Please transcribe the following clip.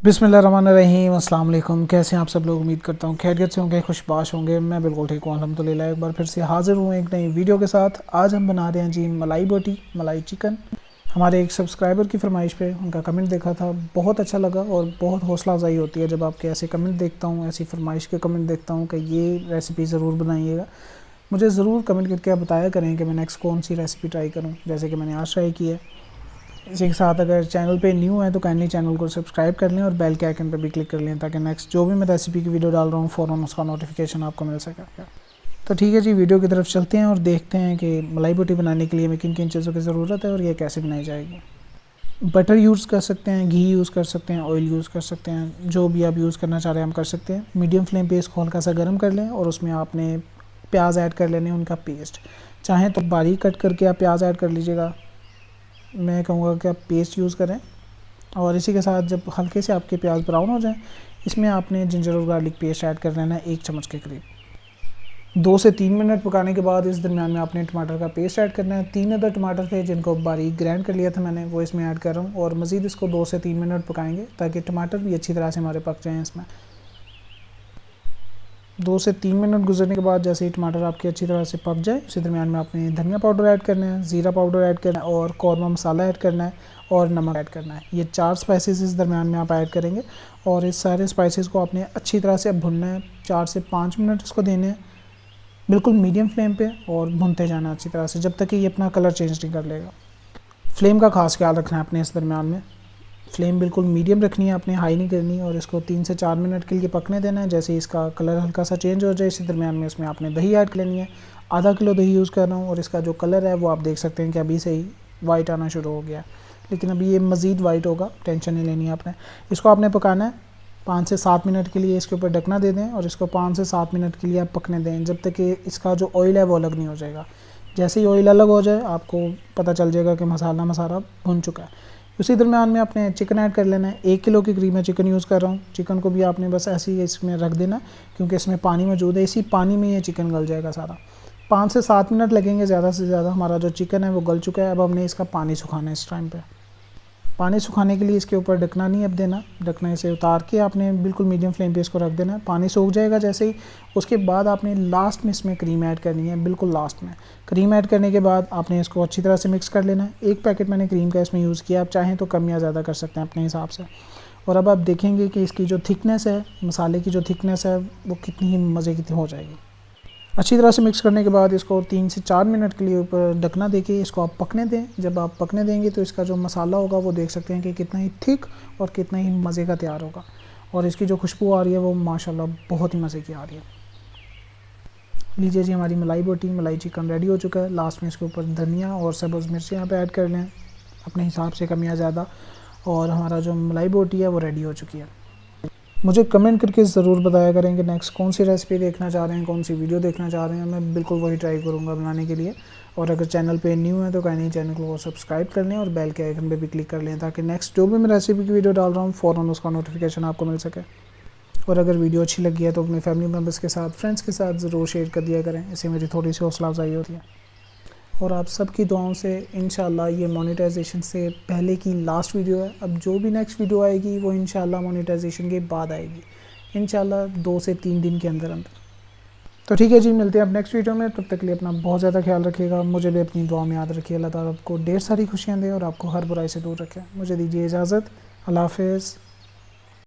बिस्मिल्लाहिर्रहमानिर्रहीम, अस्सलाम वालेकुम। कैसे हैं आप सब लोग? उम्मीद करता हूँ खैरियत से होंगे, खुशबाश होंगे। मैं बिल्कुल ठीक हूँ अल्हम्दुलिल्लाह। एक बार फिर से हाज़िर हूँ एक नई वीडियो के साथ। आज हम बना रहे हैं जी मलाई बोटी, मलाई चिकन। हमारे एक सब्सक्राइबर की फरमाइश पे उनका कमेंट देखा था, बहुत अच्छा लगा और बहुत हौसला अफजाई होती है जब आपके ऐसे कमेंट देखता हूँ, ऐसी फरमाइश के कमेंट देखता हूँ कि ये रेसिपी ज़रूर बनाइएगा। मुझे ज़रूर कमेंट करके आप बताया करें कि मैं नेक्स्ट कौन सी रेसिपी ट्राई करूँ, जैसे कि मैंने आज ट्राई की है। इसी के साथ अगर चैनल पे न्यू है तो काइंडली चैनल को सब्सक्राइब कर लें और बेल के आइकन पर भी क्लिक कर लें, ताकि नेक्स्ट जो भी मैं रेसिपी की वीडियो डाल रहा हूँ फ़ौरन उसका नोटिफिकेशन आपको मिल सके। तो ठीक है जी, वीडियो की तरफ चलते हैं और देखते हैं कि मलाई बोटी बनाने के लिए हमें किन किन चीज़ों की ज़रूरत है और ये कैसे बनाई जाएगी। बटर यूज़ कर सकते हैं, घी यूज़ कर सकते हैं, ऑयल यूज़ कर सकते हैं, जो भी आप यूज़ करना चाह रहे हैं हम कर सकते हैं। मीडियम फ्लेम पे इसको हल्का सा गर्म कर लें और उसमें आपने प्याज ऐड कर लेने, उनका पेस्ट। चाहें तो बारीक कट करके आप प्याज ऐड कर लीजिएगा, मैं कहूँगा कि आप पेस्ट यूज़ करें। और इसी के साथ जब हल्के से आपके प्याज ब्राउन हो जाएं, इसमें आपने जिंजर और गार्लिक पेस्ट ऐड कर लेना है 1 चम्मच के करीब। 2 से 3 मिनट पकाने के बाद इस दरमियान में आपने टमाटर का पेस्ट ऐड करना है। 3 अदर टमाटर थे जिनको बारीक ग्राइंड कर लिया था मैंने, वो इसमें ऐड कर रहा हूँ और मज़ीद इसको 2 से 3 मिनट पकाएंगे ताकि टमाटर भी अच्छी तरह से हमारे पक जाएँ इसमें। 2 से 3 मिनट गुजरने के बाद जैसे ही टमाटर आपके अच्छी तरह से पक जाए, उसी दरमियान में आपने धनिया पाउडर ऐड करना है, ज़ीरा पाउडर ऐड करना है और कौरमा मसाला ऐड करना है और नमक ऐड करना है। ये 4 स्पाइसेस इस दरमियान में आप ऐड करेंगे और इस सारे स्पाइसेस को आपने अच्छी तरह से भुनना है। 4 से 5 मिनट इसको देने हैं बिल्कुल मीडियम फ्लेम पे और भुनते जाना अच्छी तरह से जब तक कि ये अपना कलर चेंज नहीं कर लेगा। फ्लेम का खास ख्याल रखना है अपने इस दरमियान में। फ्लेम बिल्कुल मीडियम रखनी है, आपने हाई नहीं करनी और इसको 3 से 4 मिनट के लिए पकने देना है। जैसे इसका कलर हल्का सा चेंज हो जाए, इसी दरमियान में इसमें आपने दही ऐड कर लेनी है। आधा किलो दही यूज़ कर रहा हूँ और इसका जो कलर है वो आप देख सकते हैं कि अभी से ही वाइट आना शुरू हो गया है, लेकिन अभी ये मज़ीद वाइट होगा, टेंशन नहीं लेनी है आपने। इसको आपने पकाना है 5 से 7 मिनट के लिए। इसके ऊपर ढकना दे दें और इसको 5 से 7 मिनट के लिए आप पकने दें जब तक कि इसका जो ऑयल है वो अलग नहीं हो जाएगा। जैसे ही ऑयल अलग हो जाए आपको पता चल जाएगा कि मसाला भुन चुका है। उसी दरमियान में आपने चिकन ऐड कर लेना है। 1 किलो के करीब मैं चिकन यूज़ कर रहा हूँ। चिकन को भी आपने बस ऐसे ही इसमें रख देना, क्योंकि इसमें पानी मौजूद है, इसी पानी में ये चिकन गल जाएगा सारा। 5 से 7 मिनट लगेंगे ज़्यादा से ज़्यादा। हमारा जो चिकन है वो गल चुका है। अब हमने इसका पानी सुखाना है इस टाइम पे। पानी सुखाने के लिए इसके ऊपर ढकना नहीं अब देना, ढकने से उतार के आपने बिल्कुल मीडियम फ्लेम पे इसको रख देना है। पानी सूख जाएगा जैसे ही, उसके बाद आपने लास्ट में इसमें क्रीम ऐड करनी है, बिल्कुल लास्ट में। क्रीम ऐड करने के बाद आपने इसको अच्छी तरह से मिक्स कर लेना है। 1 पैकेट मैंने क्रीम का इसमें यूज़ किया, आप चाहें तो कम या ज़्यादा कर सकते हैं अपने हिसाब से। और अब आप देखेंगे कि इसकी जो थिकनेस है, मसाले की जो थिकनेस है वो कितनी ही मज़े की हो जाएगी। अच्छी तरह से मिक्स करने के बाद इसको 3 से 4 मिनट के लिए ऊपर ढकना देके इसको आप पकने दें। जब आप पकने देंगे तो इसका जो मसाला होगा वो देख सकते हैं कि कितना ही थिक और कितना ही मज़े का तैयार होगा। और इसकी जो खुशबू आ रही है वो माशाल्लाह बहुत ही मज़े की आ रही है। लीजिए जी, हमारी मलाई बोटी, मलाई चिकन रेडी हो चुका है। लास्ट में इसके ऊपर धनिया और सब्ज़ मिर्च यहाँ पे ऐड कर लें अपने हिसाब से, कम या ज़्यादा। और हमारा जो मलाई बोटी है वो रेडी हो चुकी है। मुझे कमेंट करके ज़रूर बताया करें कि नेक्स्ट कौन सी रेसिपी देखना चाह रहे हैं, कौन सी वीडियो देखना चाह रहे हैं। मैं बिल्कुल वही ट्राई करूँगा बनाने के लिए। और अगर चैनल पे न्यू है तो काइंडली चैनल को सब्सक्राइब कर लें और बेल के आइकन पे भी क्लिक कर लें, ताकि नेक्स्ट जो भी मैं रेसिपी की वीडियो डाल रहा हूँ फ़ौरन उसका नोटिफिकेशन आपको मिल सके। और अगर वीडियो अच्छी लगी है तो अपने फैमिली मेम्बर्स के साथ, फ्रेंड्स के साथ ज़रूर शेयर कर दिया करें। इससे मेरी थोड़ी सी हौसला अफजाई होती है। और आप सबकी दुआओं से इंशाल्लाह ये मोनेटाइजेशन से पहले की लास्ट वीडियो है। अब जो भी नेक्स्ट वीडियो आएगी वो इंशाल्लाह मोनेटाइजेशन के बाद आएगी, इंशाल्लाह 2 से 3 दिन के अंदर अंदर। तो ठीक है जी, मिलते हैं अब नेक्स्ट वीडियो में। तब तक के लिए अपना बहुत ज़्यादा ख्याल रखिएगा। मुझे भी अपनी दुआ में याद रखिए। अल्लाह ताला आपको ढेर सारी खुशियाँ दे और आपको हर बुराई से दूर रखे। मुझे दीजिए इजाज़त। अल्लाह हाफ़िज़।